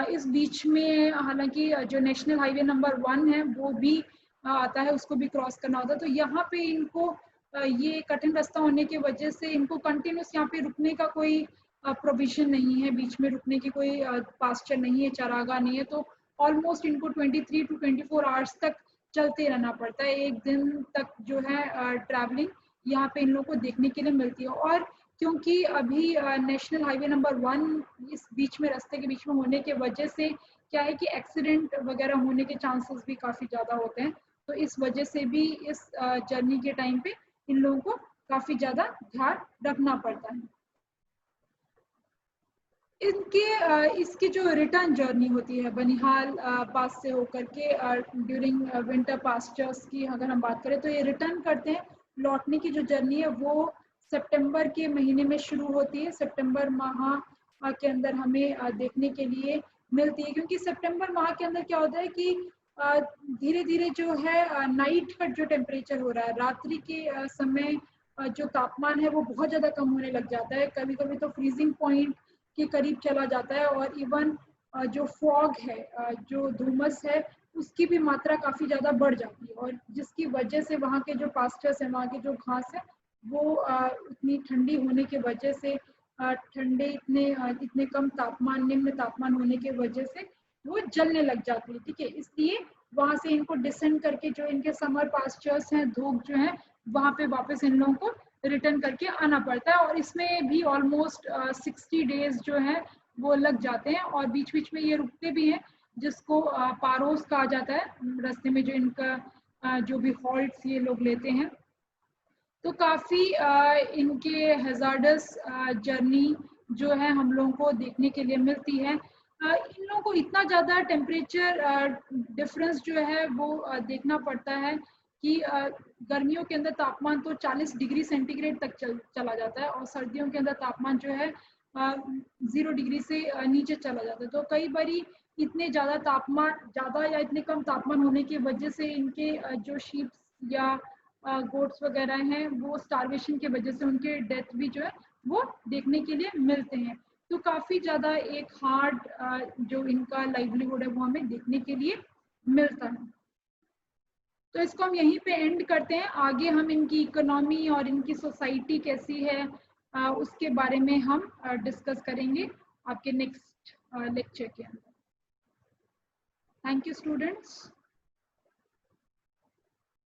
इस बीच में हालांकि जो नेशनल हाईवे नंबर 1 है वो भी आता है, उसको भी क्रॉस करना होता है। तो यहाँ पे इनको ये कठिन रास्ता होने की वजह से इनको कंटिन्यूस यहाँ पे रुकने का कोई प्रोविजन नहीं है, बीच में रुकने की कोई पास्चर नहीं है, चारागाह नहीं है। तो ऑलमोस्ट इनको 23 to 24 आवर्स तक चलते रहना पड़ता है, एक दिन तक जो है ट्रैवलिंग यहाँ पे इन लोगों को देखने के लिए मिलती है। और क्योंकि अभी नेशनल हाईवे नंबर 1 इस बीच में, रास्ते के बीच में होने के वजह से क्या है कि एक्सीडेंट वगैरह होने के चांसेस भी काफ़ी ज़्यादा होते हैं। तो इस वजह से भी इस जर्नी के टाइम पे इन लोगों को काफ़ी ज़्यादा ध्यान रखना पड़ता है। इसकी जो रिटर्न जर्नी होती है बनिहाल पास से होकर के ड्यूरिंग विंटर पास्चर्स की अगर हम बात करें, तो ये रिटर्न करते हैं। लौटने की जो जर्नी है वो सितंबर के महीने में शुरू होती है, सितंबर माह के अंदर हमें देखने के लिए मिलती है। क्योंकि सितंबर माह के अंदर क्या होता है कि धीरे धीरे जो है नाइट का जो टेम्परेचर हो रहा है, रात्रि के समय जो तापमान है वो बहुत ज़्यादा कम होने लग जाता है, कभी कभी तो फ्रीजिंग पॉइंट के करीब चला जाता है। और इवन जो फॉग है, जो धुम्मस है, उसकी भी मात्रा काफ़ी ज़्यादा बढ़ जाती है। और जिसकी वजह से वहाँ के जो पास्चर्स हैं, वहाँ की जो घास है वो इतनी ठंडी होने के वजह से, ठंडे इतने कम तापमान, निम्न तापमान होने के वजह से वो जलने लग जाती है। ठीक है, इसलिए वहाँ से इनको डिसेंड करके जो इनके समर पास्चर्स हैं, धूप जो है, वहाँ पे वापस इन लोगों को रिटर्न करके आना पड़ता है। और इसमें भी ऑलमोस्ट 60 डेज जो है वो लग जाते हैं। और बीच बीच में ये रुकते भी हैं, जिसको पारोस कहा जाता है, रास्ते में जो इनका जो भी हॉल्ट्स ये लोग लेते हैं। तो काफ़ी इनके हजार्डस जर्नी जो है हम लोगों को देखने के लिए मिलती है। इन लोगों को इतना ज़्यादा टेम्परेचर डिफरेंस जो है वो देखना पड़ता है कि गर्मियों के अंदर तापमान तो 40 डिग्री सेंटीग्रेड तक चला जाता है, और सर्दियों के अंदर तापमान जो है 0 डिग्री से नीचे चला जाता है। तो कई बारी इतने ज़्यादा तापमान, ज़्यादा या इतने कम तापमान होने की वजह से इनके जो शीप्स या गोट्स वगैरह हैं वो स्टारवेशन की वजह से उनके डेथ भी जो है वो देखने के लिए मिलते हैं। तो काफ़ी ज़्यादा एक हार्ड जो इनका लाइवलीहुड है वो हमें देखने के लिए मिलता है। तो इसको हम यहीं पे एंड करते हैं। आगे हम इनकी इकोनॉमी और इनकी सोसाइटी कैसी है उसके बारे में हम डिस्कस करेंगे आपके नेक्स्ट लेक्चर के अंदर। Thank you students.